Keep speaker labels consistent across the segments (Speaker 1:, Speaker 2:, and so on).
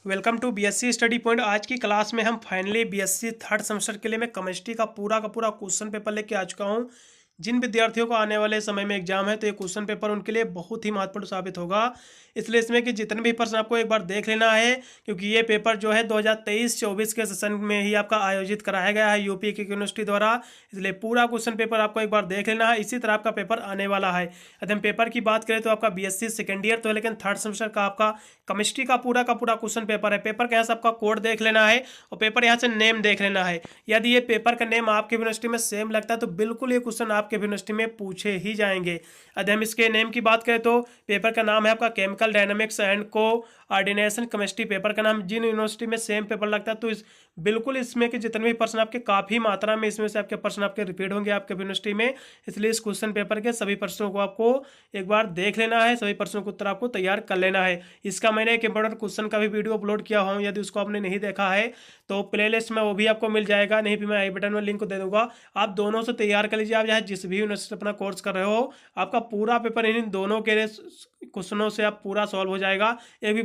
Speaker 1: Welcome to BSc study point. आज की class में हम फाइनली बीएससी थर्ड सेमेस्टर के लिए मैं केमिस्ट्री का पूरा क्वेश्चन पेपर लेके आ चुका हूँ। जिन विद्यार्थियों को आने वाले समय में एग्जाम है तो ये क्वेश्चन पेपर उनके लिए बहुत ही महत्वपूर्ण साबित होगा। इसलिए इसमें कि जितने भी प्रश्न आपको एक बार देख लेना है, क्योंकि ये पेपर जो है 2023-24 के सेशन में ही आपका आयोजित कराया गया है यूपी की यूनिवर्सिटी द्वारा। इसलिए पूरा क्वेश्चन पेपर आपको एक बार देख लेना है। इसी तरह आपका पेपर आने वाला है। यदि हम पेपर की बात करें तो आपका बीएससी सेकेंड ईयर तो है, लेकिन थर्ड सेमेस्टर का आपका केमिस्ट्री का पूरा क्वेश्चन पेपर है। पेपर का यहाँ से आपका कोड देख लेना है और पेपर यहाँ से नेम देख लेना है। यदि ये पेपर का नेम आपके यूनिवर्सिटी में सेम लगता है तो बिल्कुल ये क्वेश्चन आपके यूनिवर्सिटी में पूछे ही जाएंगे। यदि हम इसके नेम की बात करें तो पेपर का नाम है आपका chemical dynamics and coordination chemistry. Paper का नाम जिन यूनिवर्सिटी में सेम पेपर लगता है तो बिल्कुल इसमें के जितने भी प्रश्न आपके काफ़ी मात्रा में इसमें से आपके प्रश्न आपके रिपीट होंगे आपके यूनिवर्सिटी में। इसलिए इस क्वेश्चन पेपर के सभी प्रश्नों को आपको एक बार देख लेना है, सभी प्रश्नों के उत्तर आपको तैयार कर लेना है। इसका मैंने एक इंपॉर्टेंट क्वेश्चन का भी वीडियो अपलोड किया हूँ, यदि उसको आपने नहीं देखा है तो प्लेलिस्ट में वो भी आपको मिल जाएगा, नहीं भी मैं आई बटन में लिंक को दे दूंगा। आप दोनों से तैयार कर लीजिए। आप चाहे जिस भी यूनिवर्सिटी अपना कोर्स कर रहे हो, आपका पूरा पेपर इन दोनों के क्वेश्चनों से आप पूरा सॉल्व हो जाएगा। एक भी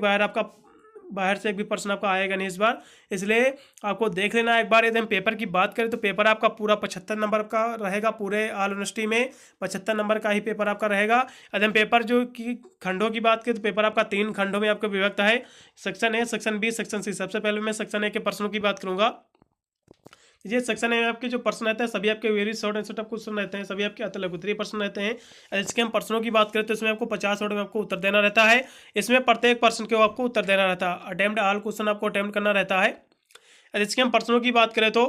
Speaker 1: बाहर से एक भी प्रश्न आपका आएगा नहीं इस बार। इसलिए आपको देख लेना है एक बार। यदि हम पेपर की बात करें तो पेपर आपका पूरा 75 नंबर का रहेगा। पूरे ऑल यूनिवर्सिटी में 75 नंबर का ही पेपर आपका रहेगा। यदि हम पेपर जो की खंडों की बात करें तो पेपर आपका 3 खंडों में आपका विभक्त है, section A, section B, section C. सबसे पहले मैं सेक्शन ए के प्रश्नों की बात करूंगा। ये सेक्शन है आपके जो प्रश्न रहते हैं सभी आपके very short and short of question रहते हैं, सभी आपके अतल उत्तरीय प्रश्न रहते हैं। इसके हम प्रश्नों की बात करें तो इसमें आपको 50 वर्ड में आपको उत्तर देना रहता है। इसमें प्रत्येक प्रश्न के आपको उत्तर देना रहता है। अटेम्प्ट ऑल क्वेश्चन आपको अटेम्प्ट करना रहता है। इसके हम प्रश्नों की बात करें तो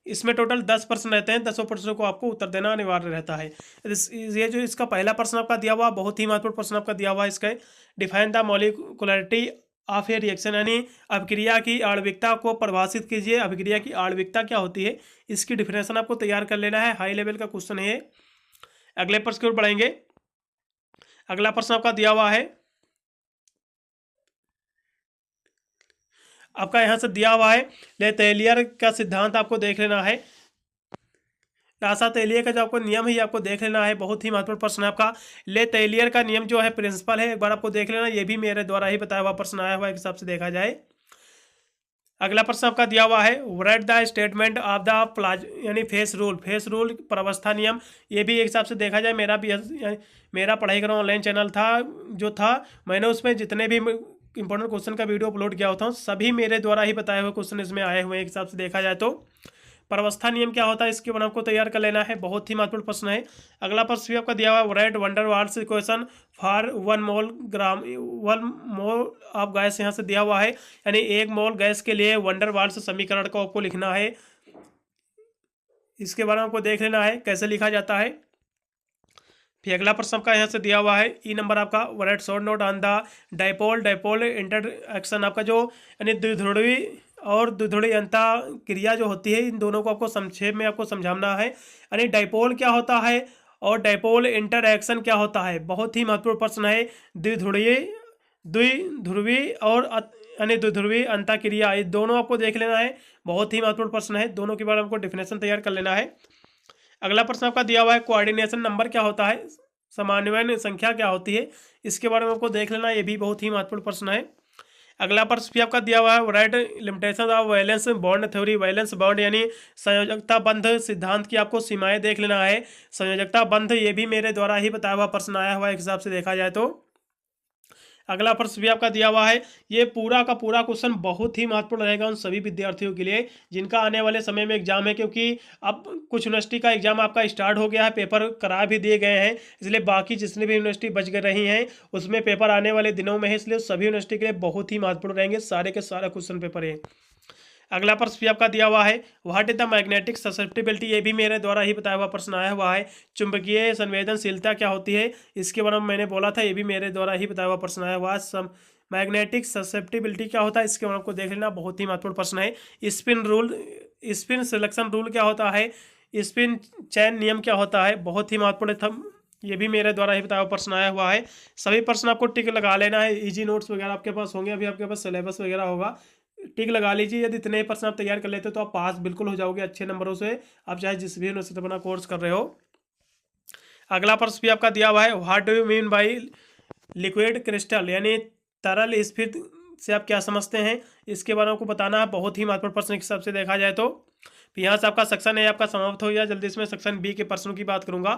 Speaker 1: इसमें टोटल 10 प्रश्न रहते हैं। 10 प्रश्नों को आपको उत्तर देना अनिवार्य रहता है। ये जो इसका पहला प्रश्न आपका दिया हुआ, बहुत ही महत्वपूर्ण प्रश्न आपका दिया हुआ है। इसका define the molecularity of a reaction, यानी अभिक्रिया की आणविकता को परिभाषित कीजिए। अभिक्रिया की आणविकता क्या होती है, इसकी डिफिनेशन आपको तैयार कर लेना है। हाई लेवल का क्वेश्चन है। अगले प्रश्न की ओर बढ़ेंगे। अगला प्रश्न आपका दिया हुआ है, आपका यहाँ से दिया हुआ है ले तेलियर का सिद्धांत आपको देख लेना है। लासा तेलियर का जो आपको नियम है आपको देख लेना है। बहुत ही महत्वपूर्ण प्रश्न है आपका। ले तेलियर का नियम जो है प्रिंसिपल है, एक बार आपको देख लेना। ये भी मेरे द्वारा ही बताया हुआ प्रश्न आया हुआ है, हिसाब से देखा जाए। अगला प्रश्न आपका दिया हुआ है write the statement of the प्लाज यानी फेस रूल। फेस रूल प्रवस्था नियम, ये भी एक हिसाब से देखा जाए मेरा पढ़ाई करो ऑनलाइन चैनल था जो था, मैंने उसमें जितने भी इंपॉर्टेंट क्वेश्चन का वीडियो अपलोड किया होता हूँ सभी मेरे द्वारा ही बताए हुए क्वेश्चन इसमें आए हुए हैं। एक हिसाब से देखा जाए तो प्रवस्था नियम क्या होता है इसके बारे में आपको तैयार कर लेना है। बहुत ही महत्वपूर्ण प्रश्न है। अगला प्रश्न भी आपका दिया हुआ है write van der Waals equation for 1 mole of gas, यहाँ से दिया हुआ है, यानी 1 मोल गैस के लिए वंडर वाल्स समीकरण को आपको लिखना है। इसके बारे में आपको देख लेना है कैसे लिखा जाता है। फिर अगला प्रश्न आपका यहाँ से दिया हुआ है ई नंबर आपका right short note on the dipole interaction, आपका जो यानी द्विध्रुवी और द्विध्रुवी अंतः क्रिया जो होती है, इन दोनों को आपको संक्षेप में आपको समझाना है। यानी डाइपोल क्या होता है और डाइपोल इंटरएक्शन क्या होता है। बहुत ही महत्वपूर्ण प्रश्न है। द्विध्रुवी और यानी द्विध्रुवी अंतः क्रिया, ये दोनों आपको देख लेना है। बहुत ही महत्वपूर्ण प्रश्न है। दोनों के बारे में आपको डिफिनेशन तैयार कर लेना है। अगला प्रश्न आपका दिया हुआ है कोऑर्डिनेशन नंबर क्या होता है, समन्वय संख्या क्या होती है, इसके बारे में आपको देख लेना। ये भी बहुत ही महत्वपूर्ण प्रश्न है। अगला प्रश्न भी आपका दिया हुआ है right limitation of valence bond theory. Valence bond यानी संयोजकता बंध सिद्धांत की आपको सीमाएं देख लेना है। संयोजकता बंध, ये भी मेरे द्वारा ही बताया हुआ प्रश्न आया हुआ है एक हिसाब से देखा जाए तो। अगला प्रश्न भी आपका दिया हुआ है। ये पूरा का पूरा क्वेश्चन बहुत ही महत्वपूर्ण रहेगा उन सभी विद्यार्थियों के लिए जिनका आने वाले समय में एग्जाम है, क्योंकि अब कुछ यूनिवर्सिटी का एग्जाम आपका स्टार्ट हो गया है, पेपर करा भी दिए गए हैं। इसलिए बाकी जितनी भी यूनिवर्सिटी बच गई रही हैं उसमें पेपर आने वाले दिनों में है, इसलिए सभी यूनिवर्सिटी के लिए बहुत ही महत्वपूर्ण रहेंगे सारे के सारा क्वेश्चन पेपर है। अगला प्रश्न भी आपका दिया हुआ है what is the magnetic susceptibility, ये भी मेरे द्वारा ही बताया हुआ प्रश्न आया हुआ है। चुंबकीय संवेदनशीलता क्या होती है, इसके बारे में मैंने बोला था, ये भी मेरे द्वारा ही बताया हुआ प्रश्न आया हुआ है। मैग्नेटिक ससेप्टिबिलिटी क्या होता है इसके बारे में आपको देख लेना। बहुत ही महत्वपूर्ण प्रश्न है। Spin rule, spin selection rule क्या होता है, स्पिन चैन नियम क्या होता है, बहुत ही महत्वपूर्ण था, ये भी मेरे द्वारा ही बताया हुआ प्रश्न आया हुआ है। सभी प्रश्न आपको टिक लगा लेना है। इजी नोट्स वगैरह आपके पास होंगे, अभी आपके पास सिलेबस वगैरह होगा, टिक लगा लीजिए। यदि इतने प्रश्न आप तैयार कर लेते हो तो आप पास बिल्कुल हो जाओगे अच्छे नंबरों से, आप चाहे जिस भी यूनिवर्सिटी अपना कोर्स कर रहे हो। अगला प्रश्न भी आपका दिया हुआ है what do you mean by liquid crystal, यानी तरल स्फीत से आप क्या समझते हैं, इसके बारे में आपको बताना है। बहुत ही महत्वपूर्ण प्रश्न के हिसाब से देखा जाए तो फिर यहाँ से आपका सेक्शन ए आपका समाप्त हो गया। जल्दी से मैं सेक्शन बी के प्रश्नों की बात करूंगा।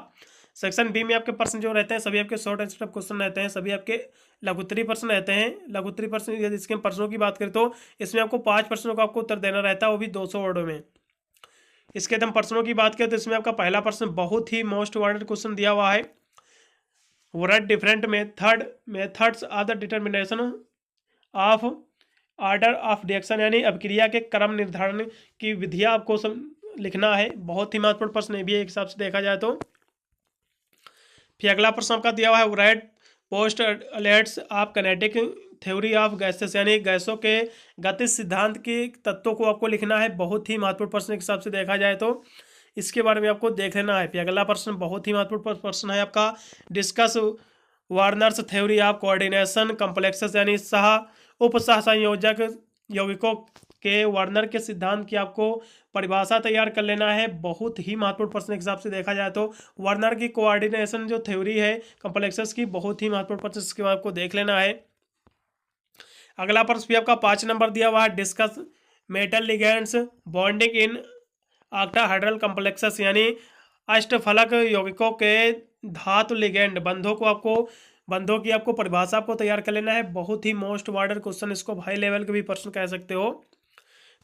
Speaker 1: सेक्शन बी में आपके प्रश्न जो रहते हैं सभी आपके शॉर्ट आंसर क्वेश्चन रहते हैं, सभी आपके लघुत्तरीय प्रश्न रहते हैं। लघुत्तरीय प्रश्न यदि इसके प्रश्नों की बात करें तो इसमें आपको 5 प्रश्नों का आपको उत्तर देना रहता है, वो भी 200 वर्डों में। इसके हम प्रश्नों की बात करें तो इसमें आपका पहला प्रश्न बहुत ही मोस्ट वांटेड क्वेश्चन दिया हुआ है। What different methods are the determination of order of reaction, यानी अभिक्रिया के क्रम निर्धारण की विधियां आपको लिखना है। बहुत ही महत्वपूर्ण प्रश्न है भी एक हिसाब से देखा जाए तो। फिर अगला प्रश्न आपका दिया हुआ है right post alerts of kinetic theory of gases, यानी गैसों के गतिज सिद्धांत के तत्वों को आपको लिखना है। बहुत ही महत्वपूर्ण प्रश्न के हिसाब से देखा जाए तो इसके बारे में आपको देख लेना है। फिर अगला प्रश्न बहुत ही महत्वपूर्ण प्रश्न है आपका discuss Warners theory of coordination complexes, यानी उप सह संयोजक यौगिकों के वार्नर के सिद्धांत की आपको परिभाषा तैयार कर लेना है। बहुत ही महत्वपूर्ण प्रश्न के हिसाब से देखा जाए तो वार्नर की कोऑर्डिनेशन जो थ्योरी है कॉम्प्लेक्सेस की, बहुत ही महत्वपूर्ण प्रश्न इसके बाद आपको देख लेना है। अगला प्रश्न भी आपका 5 नंबर दिया हुआ है discuss metal ligands bonding in octahedral complexes, यानी अष्टफलक यौगिकों के धातु लिगेंड बंधों की आपको परिभाषा आपको तैयार कर लेना है। बहुत ही मोस्ट वार्डर क्वेश्चन, इसको हाई लेवल के भी प्रश्न कह सकते हो।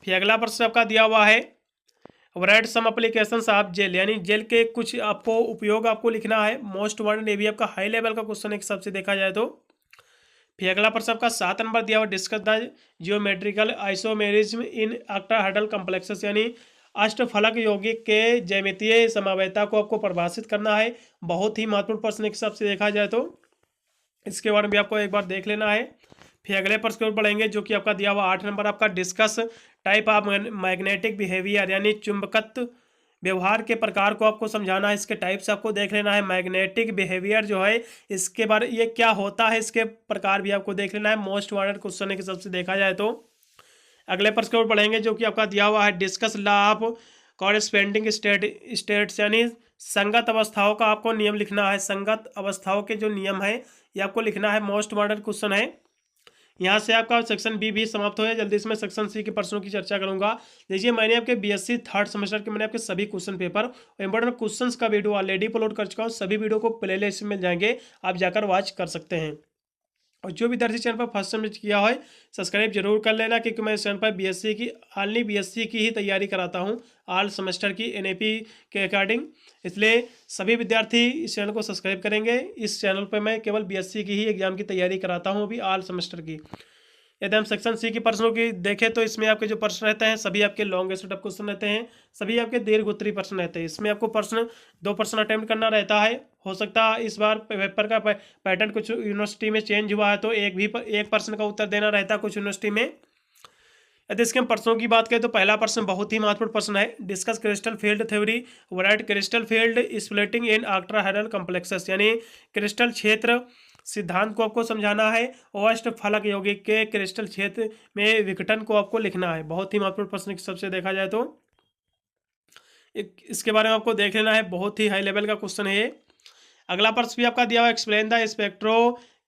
Speaker 1: फिर अगला प्रश्न आपका दिया हुआ है write some applications of gel, यानी जेल के कुछ आपको उपयोग आपको लिखना है। मोस्ट वार्डर ये भी आपका हाई लेवल का क्वेश्चन एक सबसे देखा जाए तो। फिर अगला प्रश्न आपका 7 नंबर दिया हुआ discuss the geometrical isomerism in octahedral complexes, यानी अष्टफलक यौगिक के ज्यामितीय समवायता को आपको परिभाषित करना है। बहुत ही महत्वपूर्ण प्रश्न एक सबसे देखा जाए तो इसके बारे में भी आपको एक बार देख लेना है। फिर अगले प्रश्न की ओर बढ़ेंगे जो कि आपका दिया हुआ 8 नंबर आपका discuss type of magnetic behaviour, यानी चुंबकत्व व्यवहार के प्रकार को आपको समझाना है। इसके टाइप से आपको देख लेना है। मैग्नेटिक बिहेवियर जो है इसके बारे ये क्या होता है, इसके प्रकार भी आपको देख लेना है। मोस्ट वांटेड क्वेश्चन है सबसे देखा जाए तो। अगले प्रश्न की ओर बढ़ेंगे जो कि आपका दिया हुआ है डिस्कस लॉ ऑफ कॉरेस्पेंडिंग स्टेट्स, यानी संगत अवस्थाओं का आपको नियम लिखना है। संगत अवस्थाओं के जो नियम है ये आपको लिखना है। मोस्ट वांटेड क्वेश्चन है। यहाँ से आपका सेक्शन बी भी समाप्त हो गया। जल्दी से मैं सेक्शन सी के प्रश्नों की चर्चा करूंगा। देखिए मैंने आपके बीएससी थर्ड सेमेस्टर के मैंने आपके सभी क्वेश्चन पेपर और इंपॉर्टेंट क्वेश्चंस का वीडियो ऑलरेडी अपलोड कर चुका हूँ। सभी वीडियो को प्लेलिस्ट में मिल जाएंगे, आप जाकर वॉच कर सकते हैं। और जो विद्यार्थी चैनल पर फर्स्ट टाइम किया है सब्सक्राइब जरूर कर लेना, क्योंकि मैं इस चैनल पर बीएससी की ही तैयारी कराता हूँ ऑल सेमेस्टर की एनएपी के अकॉर्डिंग। इसलिए सभी विद्यार्थी इस चैनल को सब्सक्राइब करेंगे। इस चैनल पर मैं केवल बीएससी की ही एग्जाम की तैयारी कराता हूँ, अभी ऑल सेमेस्टर की। यदि हम सेक्शन सी की प्रश्नों की देखें तो इसमें आपके जो प्रश्न रहते हैं सभी आपके लॉन्ग सेटअप क्वेश्चन रहते हैं, सभी आपके दीर्घोत्तरीय प्रश्न रहते हैं। इसमें आपको 2 प्रश्न अटेम्प्ट करना रहता है। हो सकता है इस बार पेपर का पैटर्न कुछ यूनिवर्सिटी में चेंज हुआ है तो एक प्रश्न का उत्तर देना रहता है कुछ यूनिवर्सिटी में। यदि इसके हम प्रश्नों की बात करें तो पहला प्रश्न बहुत ही महत्वपूर्ण प्रश्न है। Discuss crystal field theory right crystal field splitting in octahedral complexes, यानी क्रिस्टल क्षेत्र सिद्धांत को आपको समझाना है। और अष्टफलक यौगिक के क्रिस्टल क्षेत्र में विघटन को आपको लिखना है। बहुत ही महत्वपूर्ण प्रश्न सबसे देखा जाए तो इसके बारे में आपको देख लेना है। बहुत ही हाई लेवल का क्वेश्चन है ये। अगला प्रश्न भी आपका दिया हुआ explain the spectro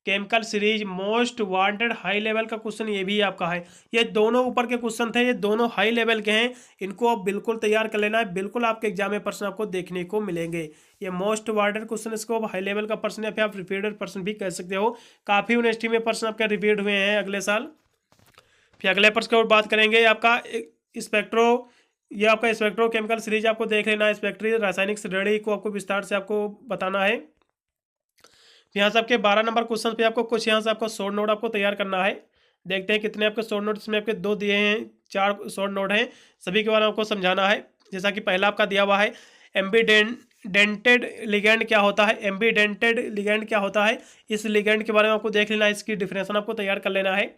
Speaker 1: chemical series most wanted, high level का क्वेश्चन ये भी आपका है। ये दोनों ऊपर के क्वेश्चन थे, ये दोनों हाई लेवल के हैं। इनको आप बिल्कुल तैयार कर लेना है। बिल्कुल आपके एग्जाम में प्रश्न आपको देखने को मिलेंगे। ये मोस्ट वांटेड क्वेश्चन, इसको हाई लेवल का प्रश्न या फिर आप रिपीटेड प्रश्न भी कह सकते हो। काफ़ी यूनिवर्सिटी में प्रश्न आपके रिपीट हुए हैं अगले साल। फिर अगले प्रश्न की ओर बात करेंगे आपका ये आपका स्पेक्ट्रो केमिकल सीरीज आपको देख लेना है। स्पेक्ट्री रासायनिक श्रेणी को आपको विस्तार से आपको बताना है। यहाँ से आपके 12 नंबर क्वेश्चन पे आपको कुछ यहाँ से आपको शॉर्ट नोट आपको तैयार करना है। देखते हैं कितने आपके शॉर्ट नोट, इसमें आपके 2 दिए हैं, 4 शॉर्ट नोट हैं, सभी के बारे में आपको समझाना है। जैसा कि पहला आपका दिया हुआ है एम्बीडेंटेड लिगेंड क्या होता है। एम्बीडेंटेड लिगेंड क्या होता है, इस लिगेंड के बारे में आपको देख लेना है। इसकी डिफिनेशन आपको तैयार कर लेना है।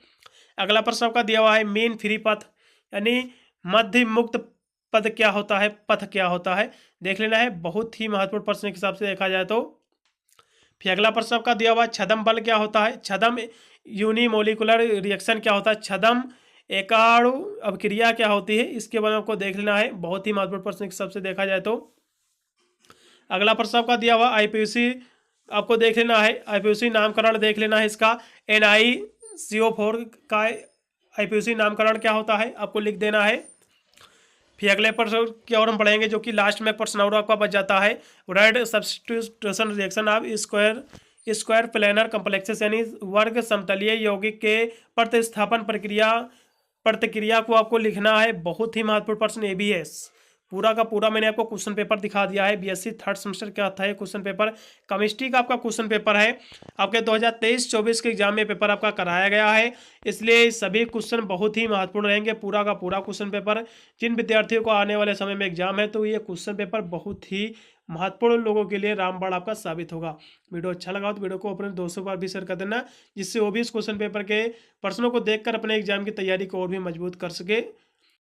Speaker 1: अगला प्रश्न आपका दिया हुआ है मीन फ्री पथ, यानी मध्य मुक्त पथ क्या होता है, पथ क्या होता है, देख लेना है। बहुत ही महत्वपूर्ण प्रश्न के हिसाब से देखा जाए तो। फिर अगला प्रश्न आपका दिया हुआ है छदम बल क्या होता है। छदम यूनिमोलिकुलर रिएक्शन क्या होता है। छदम एकाणु अभिक्रिया क्या होती है, इसके बारे में आपको देख लेना है। बहुत ही महत्वपूर्ण प्रश्न के हिसाब से देखा जाए तो। अगला प्रश्न आपका दिया हुआ आईपीसी आपको देख लेना है। आईपीसी नामकरण देख लेना है इसका। CO4 का IPC नामकरण क्या होता है, आपको लिख देना है। फिर अगले प्रश्न की ओर हम पढ़ेंगे, जो कि लास्ट में प्रश्न और आपका बच जाता है। Red substitution reaction of square planar complexes, यानी वर्ग समतलीय यौगिक के प्रतिस्थापन प्रतिक्रिया को आपको लिखना है। बहुत ही महत्वपूर्ण प्रश्न ABS, पूरा का पूरा मैंने आपको क्वेश्चन पेपर दिखा दिया है। BSc थर्ड सेमेस्टर का था ये क्वेश्चन पेपर। केमिस्ट्री का आपका क्वेश्चन पेपर है, आपके 2023-24 के एग्जाम में पेपर आपका कराया गया है, इसलिए सभी क्वेश्चन बहुत ही महत्वपूर्ण रहेंगे, पूरा का पूरा क्वेश्चन पेपर। जिन विद्यार्थियों को आने वाले समय में एग्जाम है, तो ये क्वेश्चन पेपर बहुत ही महत्वपूर्ण लोगों के लिए रामबाण आपका साबित होगा। वीडियो अच्छा लगा तो वीडियो को अपने दोस्तों पर भी शेयर कर देना, जिससे वो भी इस क्वेश्चन पेपर के प्रश्नों को देखकर अपने एग्जाम की तैयारी को और भी मजबूत कर सके।